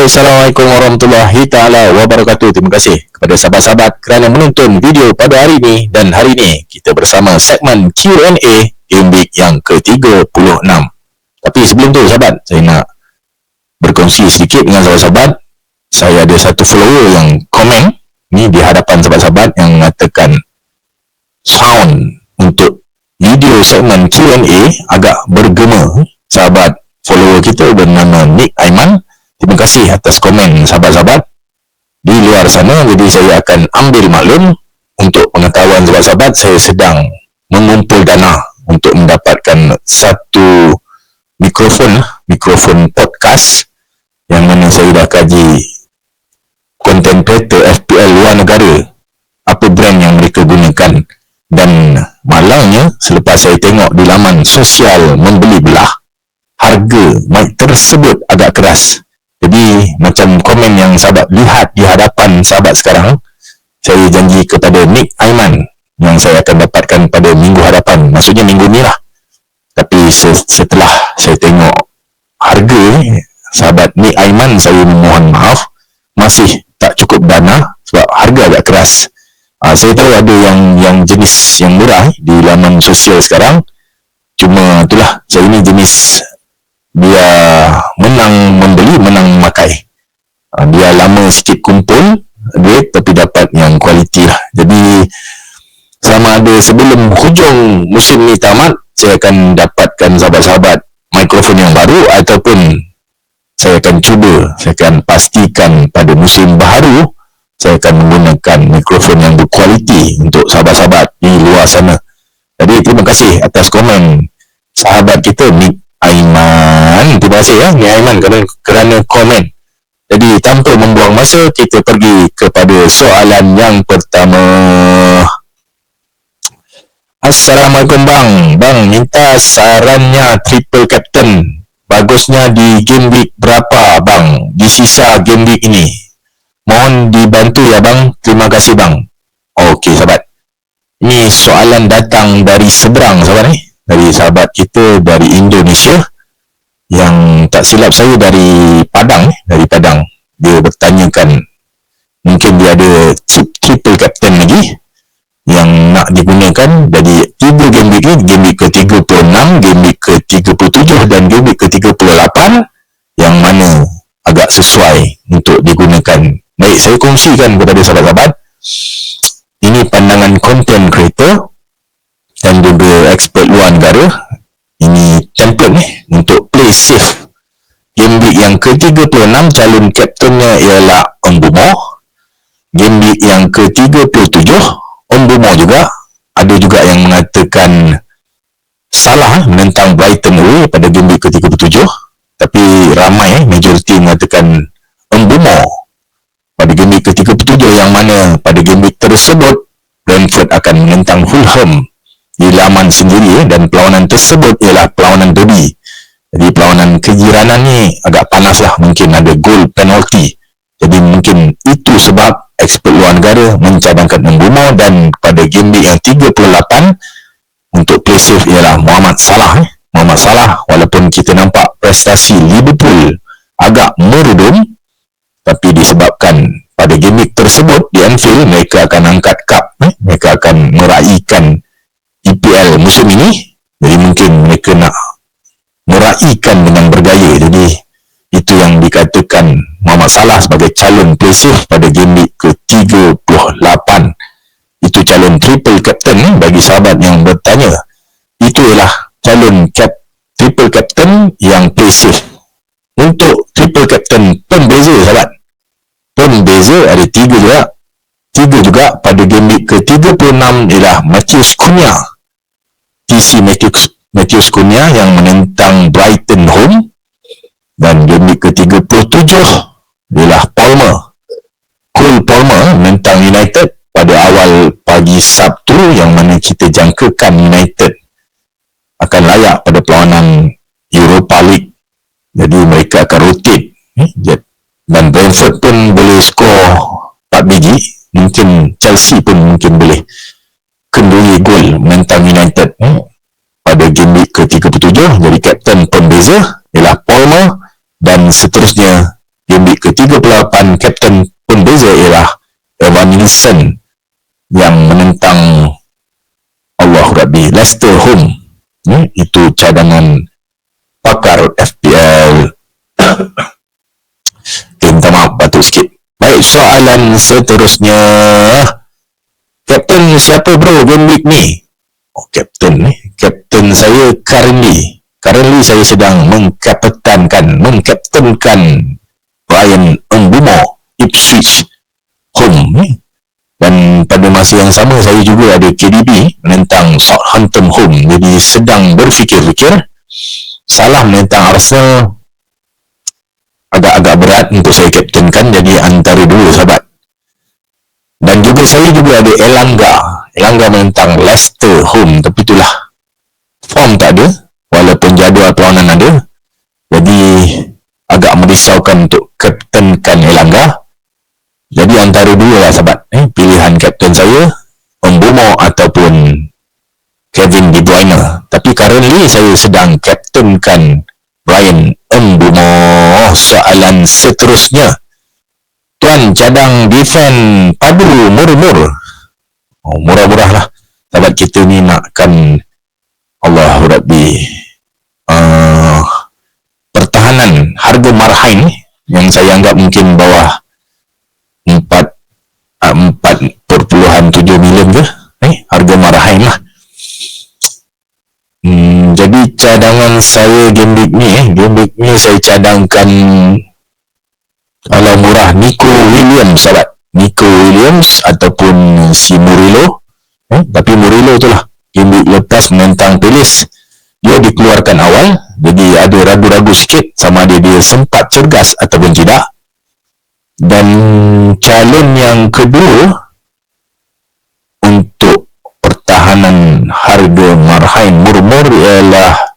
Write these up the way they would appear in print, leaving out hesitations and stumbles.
Assalamualaikum warahmatullahi taala wabarakatuh. Terima kasih kepada sahabat-sahabat kerana menonton video pada hari ini. Dan hari ini kita bersama segmen Q&A Game Week yang ke-36. Tapi sebelum tu sahabat, saya nak berkongsi sedikit dengan sahabat-sahabat. Saya ada satu follower yang komen ni di hadapan sahabat-sahabat yang mengatakan sound untuk video segmen Q&A agak bergema. Sahabat follower kita bernama Nick Aiman, terima kasih atas komen sahabat-sahabat di luar sana. Jadi saya akan ambil maklum. Untuk pengetahuan sahabat-sahabat, saya sedang mengumpul dana untuk mendapatkan satu mikrofon podcast yang mana saya dah kaji content creator FPL luar negara, apa brand yang mereka gunakan. Dan malangnya selepas saya tengok di laman sosial membeli belah, harga mic tersebut agak keras. Jadi macam komen yang sahabat lihat di hadapan sahabat sekarang, saya janji kepada Nick Aiman yang saya akan dapatkan pada minggu hadapan, maksudnya minggu ni lah. Tapi setelah saya tengok harga, sahabat Nick Aiman, saya memohon maaf, masih tak cukup dana sebab harga agak keras. Saya tahu ada yang jenis yang murah di laman sosial sekarang, cuma itulah, saya ini jenis dia menang membeli, menang memakai. Dia lama sikit kumpul duit tapi dapat yang kualiti lah. Jadi sama ada sebelum hujung musim ni tamat, saya akan dapatkan sahabat-sahabat mikrofon yang baru, ataupun saya akan cuba, saya akan pastikan pada musim baru saya akan menggunakan mikrofon yang berkualiti untuk sahabat-sahabat di luar sana. Jadi terima kasih atas komen sahabat kita Nick Aiman. Terima kasih ya Nick Aiman kerana komen. Jadi tanpa membuang masa, kita pergi kepada soalan yang pertama. Assalamualaikum bang, minta sarannya triple captain bagusnya di game week berapa bang, di sisa game week ini. Mohon dibantu ya bang, terima kasih bang. Okey sahabat, ini soalan datang dari seberang sahabat ni, dari sahabat kita dari Indonesia yang tak silap saya dari Padang. Dia bertanyakan mungkin dia ada triple captain lagi yang nak digunakan. Jadi 3 game week ni, game week ke-36, game week ke-37 dan game week ke-38, yang mana agak sesuai untuk digunakan. Baik, saya kongsikan kepada sahabat-sahabat. Ini pandangan content creator dan juga expert luar negara. Ini template ni untuk play safe. Game week yang ke-36, calon kaptennya ialah Mbeumo. Game week yang ke-37, Mbeumo juga. Ada juga yang mengatakan salah menentang Brighton away pada game week ke-37. Tapi ramai, majoriti mengatakan Mbeumo pada game week ke-37, yang mana pada game week tersebut Brentford akan menentang Fulham di laman sendiri, dan perlawanan tersebut ialah perlawanan derby. Jadi perlawanan kejiranan ni agak panas lah, mungkin ada gol penalti. Jadi mungkin itu sebab expert luar negara mencadangkan Mbeumo. Dan pada game week yang 38 untuk play safe ialah Mohamed Salah. Mohamed Salah, walaupun kita nampak prestasi Liverpool agak meredum, tapi disebabkan pada game week tersebut di Anfield mereka akan angkat cup, mereka akan meraihkan EPL musim ini. Jadi mungkin mereka nak meraihkan dengan bergaya. Jadi itu yang dikatakan Mohamed Salah sebagai calon play safe pada game week ke-38. Itu calon triple captain bagi sahabat yang bertanya. Itu ialah calon triple captain yang play safe. Untuk triple captain pembeza sahabat, pembeza ada 3 juga pada game week ke-36 ialah Matheus Cunha. TC Matheus Cunha yang menentang Brighton home. Dan game week ke-37 ialah Cole Palmer menentang United pada awal pagi Sabtu, yang mana kita jangkakan United akan layak pada perlawanan Europa League. Jadi mereka akan rotate, dan Brentford pun boleh skor 4 biji. Mungkin Chelsea pun mungkin boleh kenduri gol menentang United pada game week ke-37. Jadi kapten pembeza ialah Palmer, dan seterusnya game week ke-38 kapten pun beza, ialah Evan Nilsson yang menentang Allah Rabbi Leicester home. Itu cadangan pakar FPL. Minta maaf, batuk sikit. Baik, soalan seterusnya, kapten siapa bro game week ni? Kapten saya currently saya sedang mengkaptenkan Brian Mbeumo Ipswich home, dan pada masa yang sama saya juga ada KDB menentang Southampton home. Jadi sedang berfikir-fikir, salah menentang Arsenal agak-agak berat untuk saya kaptenkan, jadi antara dua sahabat. Dan juga saya juga ada Elanga menentang Leicester home, tapi itulah form tak ada walaupun jadual perlawanan ada, jadi agak merisaukan untuk kaptenkan Elanga. Jadi antara dua lah sahabat, pilihan kapten saya Mbeumo ataupun Kevin De Bruyne. Tapi currently saya sedang kaptenkan Brian Mbeumo. Soalan seterusnya, tuan cadang defend padu murmur. Murah-murah lah sahabat, kita ni nakkan Allah Rabbi pertahanan harga marhain yang saya anggap mungkin bawah 4.7 million ke harga marhain lah. Jadi cadangan saya game week ni saya cadangkan kalau murah Nico Williams sahabat, Nico Williams ataupun si Murillo. Tapi Murillo tu lah game week lepas menentang Palace dia dikeluarkan awal, jadi ada ragu-ragu sikit sama ada dia sempat cergas ataupun tidak. Dan calon yang kedua untuk pertahanan harga marhain murmur ialah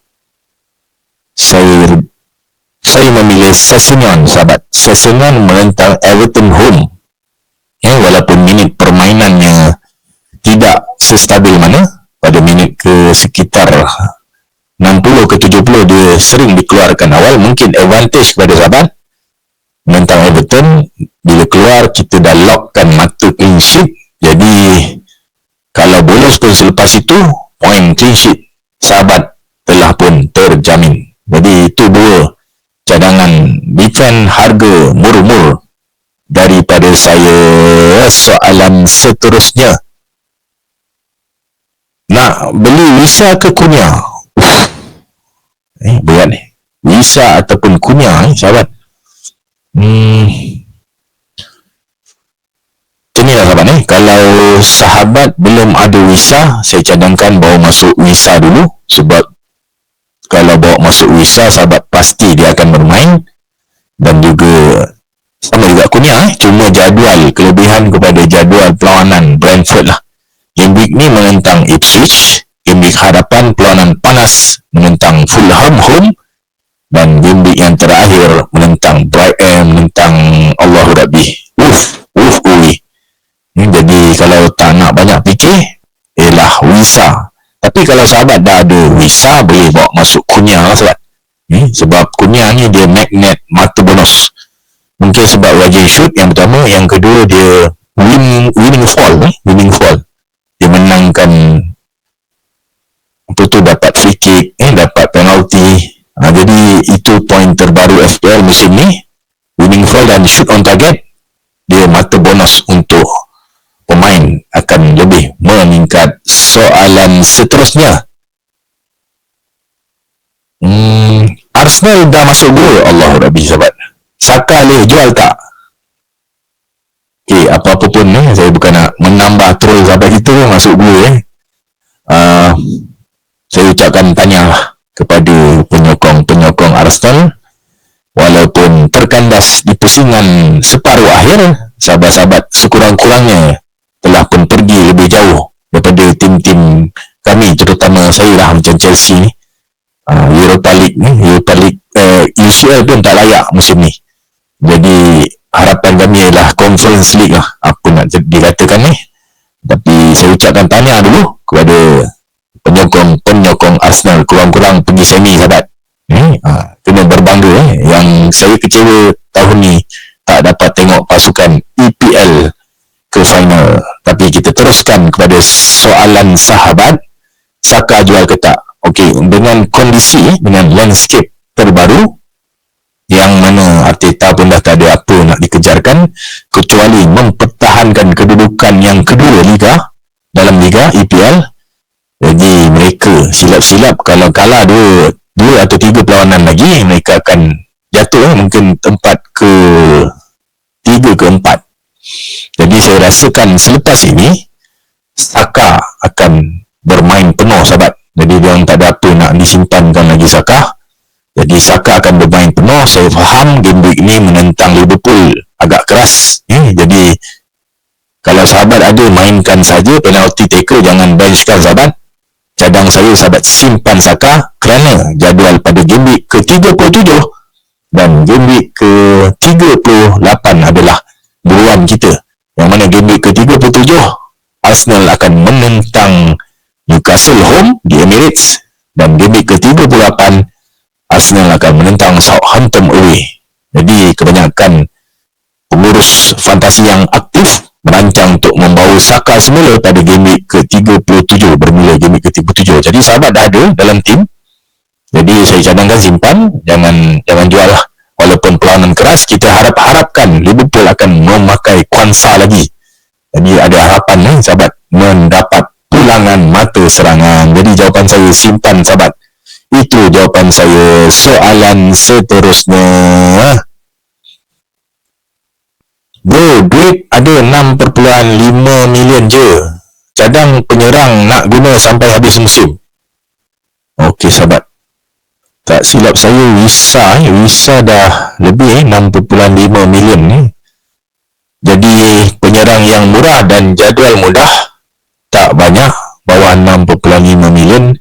saya memilih Sessegnon sahabat. Sessegnon menentang Everton home, walaupun minit permainannya tidak sestabil mana. Pada minit ke sekitar 60 ke 70 dia sering dikeluarkan awal, mungkin advantage kepada sahabat menentang Everton. Bila keluar kita dah lockkan mata clean sheet, jadi kalau bolos pun selepas itu point clean sheet sahabat telah pun terjamin. Jadi itu dua cadangan defend harga murmur daripada saya. Soalan seterusnya, nak beli Wisa ke Cunha? Berat ni, Wisa ataupun Cunha sahabat. Macam ni lah sahabat kalau sahabat belum ada Wisa, saya cadangkan bawa masuk Wisa dulu, sebab kalau bawa masuk Wisa sahabat pasti dia akan bermain. Dan juga sama juga Cunha, cuma jadual kelebihan kepada jadual perlawanan Brentford lah. Game week ni menentang Ipswich, game week hadapan perlawanan panas menentang Fulham home, dan game week yang terakhir menentang Brighton, menentang Allah Rabbi. Jadi kalau tak nak banyak fikir, ialah Wisa. Tapi kalau sahabat dah ada Wisa, boleh bawa masuk Cunha lah sahabat. Sebab Cunha ni dia magnet mata bonus. Mungkin sebab rajin shoot yang pertama, yang kedua dia winning fall. Dia menangkan dapat free kick, dapat penalti. Jadi itu poin terbaru FPL musim ni, winning fall dan shoot on target. Dia mata bonus untuk pemain akan lebih meningkat. Soalan seterusnya, Arsenal dah masuk gol, Allah Rabbi sahabat. Saka boleh jual tak? Apa-apa pun saya bukan nak menambah troll sahabat kita masuk gol. Saya ucapkan tanya kepada penyokong Arsenal, walaupun terkandas di pusingan separuh akhir, sahabat-sahabat sekurang-kurangnya telah pun pergi lebih jauh daripada tim-tim kami, terutama saya lah macam Chelsea ni. Europa League UCL pun tak layak musim ni. Jadi harapan kami ialah Conference League lah, apa nak dikatakan ni. Tapi saya ucapkan tanya dulu kepada penyokong Arsenal, kurang-kurang pergi semi sahabat. Kena berbangga. Yang saya kecewa tahun ni teruskan kepada soalan sahabat, Saka jual ke tak? Okey, dengan kondisi, dengan landscape terbaru, yang mana Arteta pun dah tak ada apa nak dikejarkan kecuali mempertahankan kedudukan yang kedua Liga, dalam Liga EPL. Jadi mereka silap-silap kalau kalah dua atau tiga perlawanan lagi, mereka akan jatuh mungkin tempat ke 3 ke 4. Jadi saya rasakan selepas ini Saka akan bermain penuh sahabat. Jadi dia orang tak ada apa nak disimpankan lagi Saka. Jadi Saka akan bermain penuh. Saya faham game week ni menentang Liverpool agak keras. Jadi kalau sahabat ada, mainkan saja penalty taker, jangan benchkan sahabat. Cadang saya sahabat simpan Saka kerana jadual pada game week ke-37 dan game week ke-38 adalah buruan kita. Yang mana game week ke-37 Arsenal akan menentang Newcastle home di Emirates, dan game week ke-38 Arsenal akan menentang Southampton away. Jadi kebanyakan pengurus fantasi yang aktif merancang untuk membawa Saka semula pada game week ke-37, bermula game week ke-37. Jadi sahabat dah ada dalam tim. Jadi saya cadangkan simpan, jangan jual lah. Walaupun perlawanan keras, kita harapkan Liverpool akan memakai kuansa lagi. Jadi ada harapan sahabat mendapat pulangan mata serangan. Jadi jawapan saya simpan sahabat. Itu jawapan saya. Soalan seterusnya. Bro, duit ada 6.5 million je. Cadang penyerang nak guna sampai habis musim. Okey sahabat, tak silap saya Wisa dah lebih 6.5 million ni. Jadi penyerang yang murah dan jadual mudah, tak banyak, bawah 6.5 million.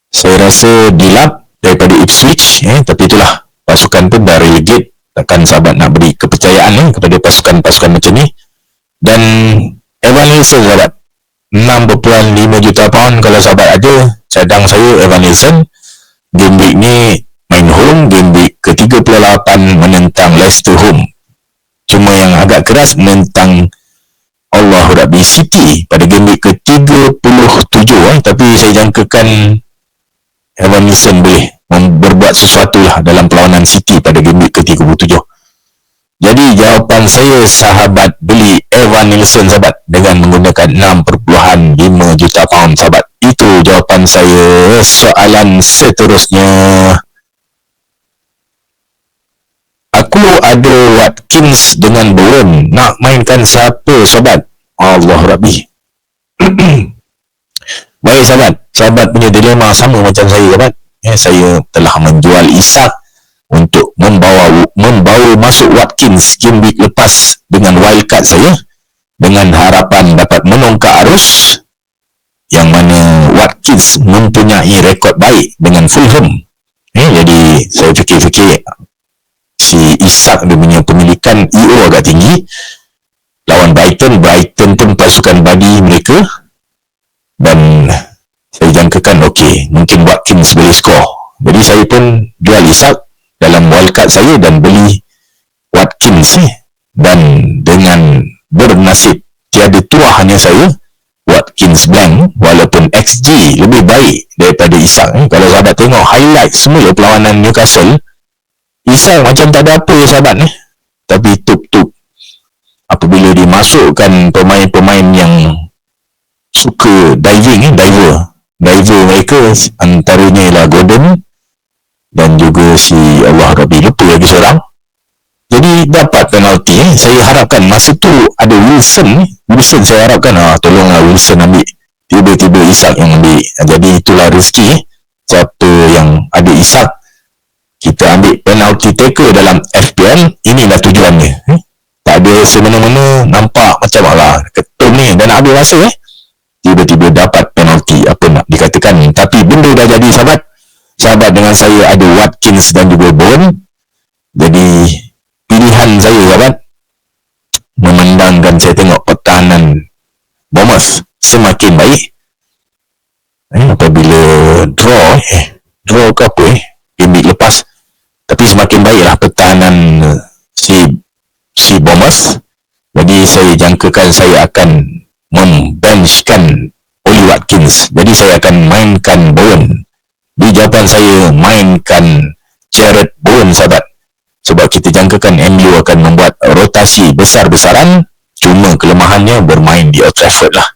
Saya rasa dilap daripada Ipswich, tapi itulah, pasukan pun dah relegate. Takkan sahabat nak beri kepercayaan kepada pasukan-pasukan macam ni. Dan Evan Nilsson sahabat, 6.5 juta pound. Kalau sahabat ada, cadang saya Evan Nilsson. Game week ni main home, game week ke-38 menentang Leicester home. Cuma yang agak keras menentang Allahu Rabbi City pada game week ke-37. Tapi saya jangkakan Evan Nilsson boleh berbuat sesuatu lah dalam perlawanan City pada game week ke-37. Jadi jawapan saya sahabat, beli Evan Nilsson sahabat dengan menggunakan 6.5 juta pound sahabat. Itu jawapan saya. Soalan seterusnya. Aku ada Watkins dengan Bowen, nak mainkan siapa sahabat? Allah Rabbi. Baik sahabat punya dilema sama macam saya sahabat. Saya telah menjual Isak untuk membawa masuk Watkins game week lepas dengan wildcard saya, dengan harapan dapat menongkak arus, yang mana Watkins mempunyai rekod baik dengan Fulham. Jadi saya fikir-fikir si Isak dia punya pemilikan EO agak tinggi. Lawan Brighton pun pasukan badi mereka, dan saya jangkakan okey, mungkin Watkins boleh skor. Jadi saya pun jual Isak dalam wildcard saya dan beli Watkins dan dengan bernasib tiada tuah hanya saya, Watkins blank, walaupun XG lebih baik daripada Isak. Kalau sahabat tengok highlight semula perlawanan Newcastle, Isak macam tak ada apa sahabat tapi tup-tup apabila dimasukkan pemain-pemain yang suka diver mereka, antaranya ialah Gordon dan juga si Allah Rabbi, lupa lagi seorang. Jadi dapat penalti. Saya harapkan masa tu ada Wilson saya harapkan tolonglah Wilson ambil, tiba-tiba Isak yang ambil. Jadi itulah rezeki siapa yang ada Isak. Kita ambil penalti taker dalam FPL, inilah tujuannya. Tak ada semena-mena nampak macam ketum ni dan habis masa tiba-tiba dapat penalti, apa nak dikatakan. Tapi benda dah jadi sahabat dengan saya ada Watkins dan juga Bowen. Jadi pilihan saya sahabat, memandangkan saya tengok pertahanan Bournemouth semakin baik. Apabila draw ke apa game week lepas, tapi semakin baiklah pertahanan si Bournemouth. Jadi saya jangkakan saya akan membenchkan Oli Watkins. Jadi saya akan mainkan Bowen. Di jawapan saya mainkan Jared Bowen, sahabat. Sebab kita jangkakan MU akan membuat rotasi besar-besaran, cuma kelemahannya bermain di Old Trafford lah,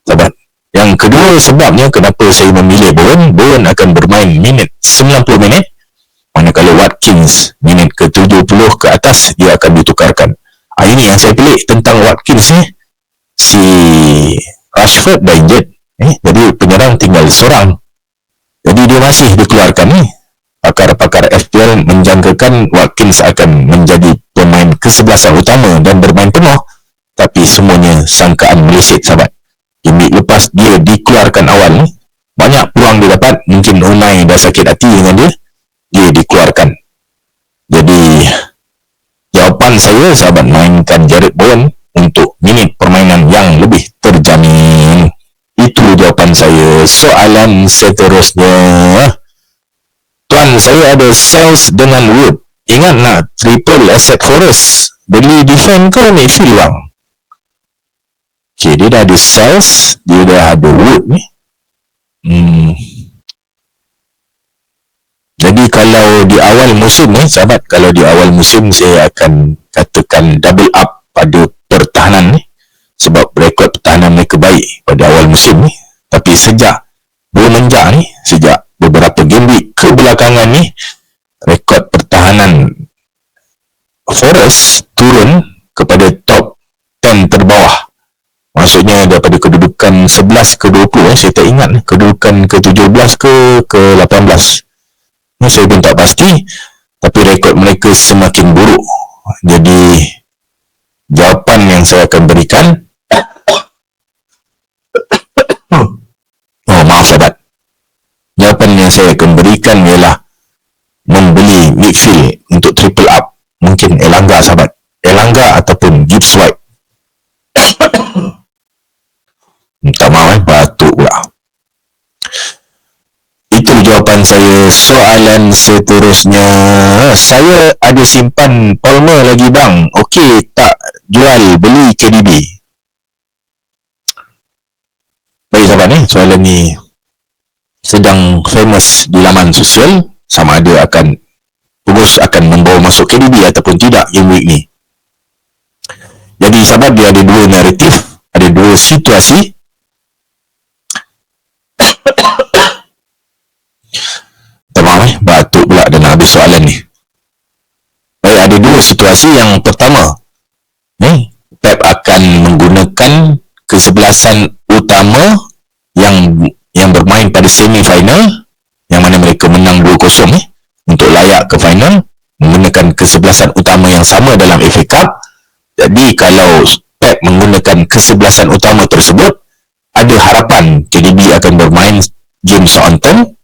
sahabat. Yang kedua sebabnya kenapa saya memilih Bowen. Bowen akan bermain minit 90 minit, manakala Watkins minit ke 70 ke atas dia akan ditukarkan. Ini yang saya pelik tentang Watkins ni. Si Rashford dah injured, jadi penyerang tinggal seorang. Jadi dia masih dikeluarkan ni. Pakar-pakar FPL menjangkakan Watkins akan menjadi pemain kesebelasan utama dan bermain penuh, tapi semuanya sangkaan meleset, sahabat. Game lepas dia dikeluarkan awal ni, banyak peluang dia dapat. Mungkin Unai dah sakit hati dengan dia dikeluarkan. Jadi jawapan saya, sahabat, mainkan Jared Bowen untuk minit permainan yang lebih terjamin. Itu jawapan saya. Soalan seterusnya, tuan, saya ada Sales dengan Wood. Ingat nak triple asset Forest, beli defend ke midfield bang? Okay, dia dah ada Sales, dia dah ada Wood ni. Jadi kalau di awal musim ni, sahabat, kalau di awal musim saya akan katakan double up pada pertahanan ni, sebab rekod pertahanan mereka baik pada awal musim ni. Tapi sejak bermenjak ni, sejak beberapa game week kebelakangan ni, rekod pertahanan Forest turun kepada top 10 terbawah. Maksudnya daripada kedudukan 11 ke 20, saya tak ingat kedudukan ke 17 ke 18. Ini saya pun tak pasti, tapi rekod mereka semakin buruk. Jadi jawapan yang saya akan berikan, maaf sahabat, jawapan yang saya akan berikan ialah membeli midfield untuk triple up. Mungkin Elanga, sahabat, Elanga ataupun Gibbs White. Minta maaf, batuk pula. Itu jawapan saya. Soalan seterusnya, saya ada simpan Palmer lagi bang, okey tak jual beli KDB? Baik sahabat ni, soalan ni sedang famous di laman sosial, sama ada Pugos akan membawa masuk KDB ataupun tidak game week ni. Jadi sahabat, dia ada dua naratif, ada dua situasi. Batuk pula dan habis soalan ni. Baik, ada dua situasi. Yang pertama, Pep akan menggunakan kesebelasan utama yang bermain pada semi final, yang mana mereka menang 2-0 untuk layak ke final, menggunakan kesebelasan utama yang sama dalam FA Cup. Jadi kalau Pep menggunakan kesebelasan utama tersebut, ada harapan KDB akan bermain game Southampton,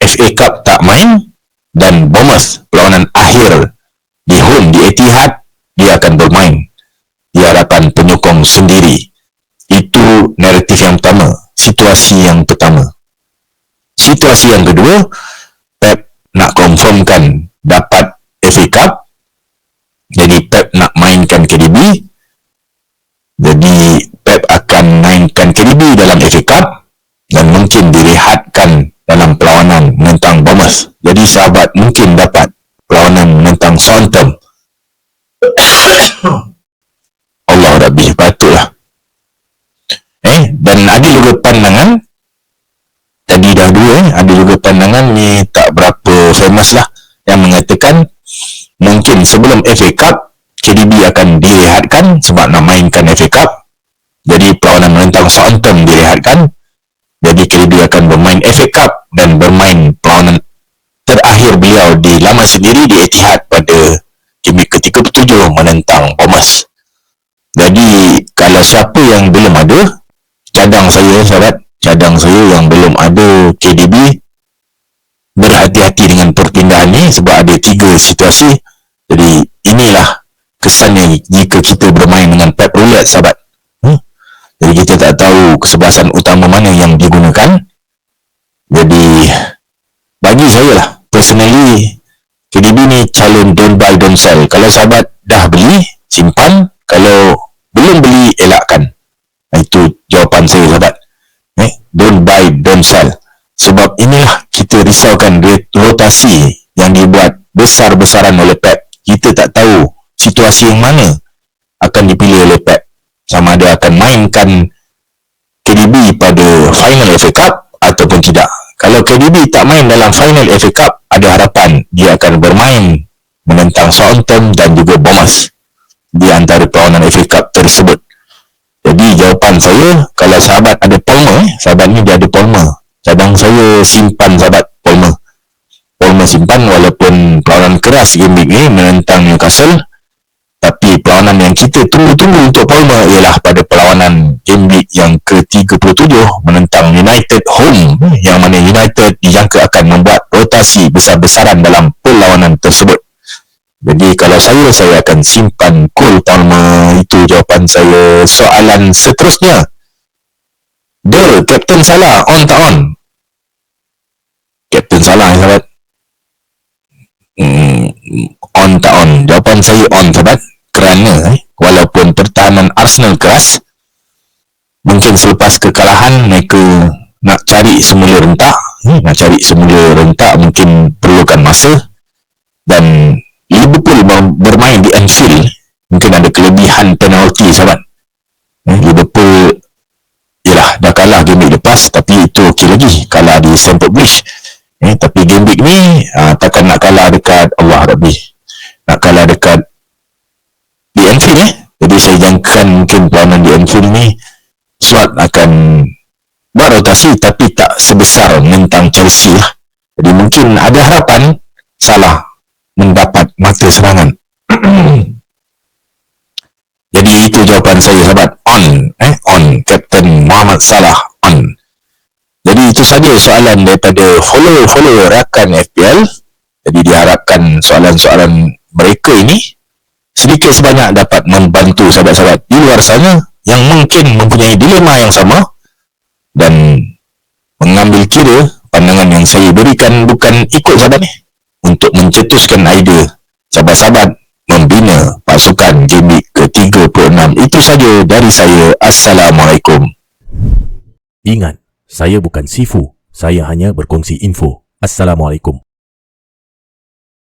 FA Cup tak main, dan Bournemouth perlawanan akhir di home di Etihad dia akan bermain di hadapan penyokong sendiri. Itu naratif yang pertama, situasi yang pertama. Situasi yang kedua, Pep nak confirmkan dapat FA Cup, jadi Pep nak mainkan KDB. Jadi Pep akan mainkan KDB dalam FA Cup dan mungkin direhatkan dalam perlawanan menentang Bournemouth. Jadi sahabat mungkin dapat perlawanan menentang Southampton. Allah Rabbi, patutlah. Dan ada juga pandangan, tadi dah dua, ada juga pandangan ni tak berapa famous lah, yang mengatakan mungkin sebelum FA Cup KDB akan direhatkan sebab nak mainkan FA Cup. Jadi perlawanan menentang Southampton direhatkan, jadi KDB akan bermain FA Cup dan bermain perlawanan terakhir beliau di laman sendiri di Etihad pada game ke-37 menentang Bournemouth. Jadi kalau siapa yang belum ada, cadang saya sahabat, cadang saya yang belum ada KDB, berhati-hati dengan perpindahan ni sebab ada 3 situasi. Jadi inilah kesannya jika kita bermain dengan Pep Roulette, sahabat. Jadi kita tak tahu kesebelasan utama mana yang digunakan. Jadi bagi saya lah, personally, KDB ni calon don't buy don't sell. Kalau sahabat dah beli, simpan. Kalau belum beli, elakkan. Itu jawapan saya sahabat. Don't buy, don't sell. Sebab inilah kita risaukan rotasi yang dibuat besar-besaran oleh Pep. Kita tak tahu situasi yang mana akan dipilih oleh Pep. Sama ada akan mainkan KDB pada final FA Cup ataupun tidak. Kalau KDB tak main dalam final FA Cup, ada harapan dia akan bermain menentang Southampton dan juga Bournemouth di antara perlawanan FA Cup tersebut. Jadi jawapan saya, kalau sahabat ada Palmer, sahabat ni dia ada Palmer, cadang saya simpan sahabat Palmer simpan, walaupun perlawanan keras game week ni menentang Newcastle, tapi perlawanan yang kita tunggu-tunggu untuk Palmer ialah pada perlawanan game week yang ke-37 menentang United home, yang mana United dijangka akan membuat rotasi besar-besaran dalam perlawanan tersebut. Jadi kalau saya akan simpan Cole Palmer. Itu jawapan saya. Soalan seterusnya, Captain Salah on tak on? Captain Salah sahabat, on tak on? Jawapan saya on sahabat. Kerana walaupun pertahanan Arsenal keras, mungkin selepas kekalahan mereka nak cari semula rentak. Mungkin perlukan masa. Dan Liverpool bermain di Anfield, mungkin ada kelebihan penalti sahabat. Liverpool ialah dah kalah game week lepas, tapi itu okey lagi, kalah di Stamford Bridge. Tapi game week ni takkan nak kalah dekat Allah Rabbi, nak kalah dekat di Anfield. Jadi saya jangkakan mungkin perlawanan di Anfield ni SWAT akan buat rotasi, tapi tak sebesar menentang Chelsea lah. Jadi mungkin ada harapan Salah mendapat mata serangan. Jadi itu jawapan saya sahabat, on Captain Mohamed Salah, on. Jadi itu saja soalan daripada follower rakan FPL. Jadi diharapkan soalan-soalan mereka ini sedikit sebanyak dapat membantu sahabat-sahabat di luar sana yang mungkin mempunyai dilema yang sama, dan mengambil kira pandangan yang saya berikan bukan ikut sahabat ni, untuk mencetuskan idea sahabat-sahabat membina pasukan game week ke-36. Itu saja dari saya. Assalamualaikum. Ingat, saya bukan Sifu. Saya hanya berkongsi info. Assalamualaikum.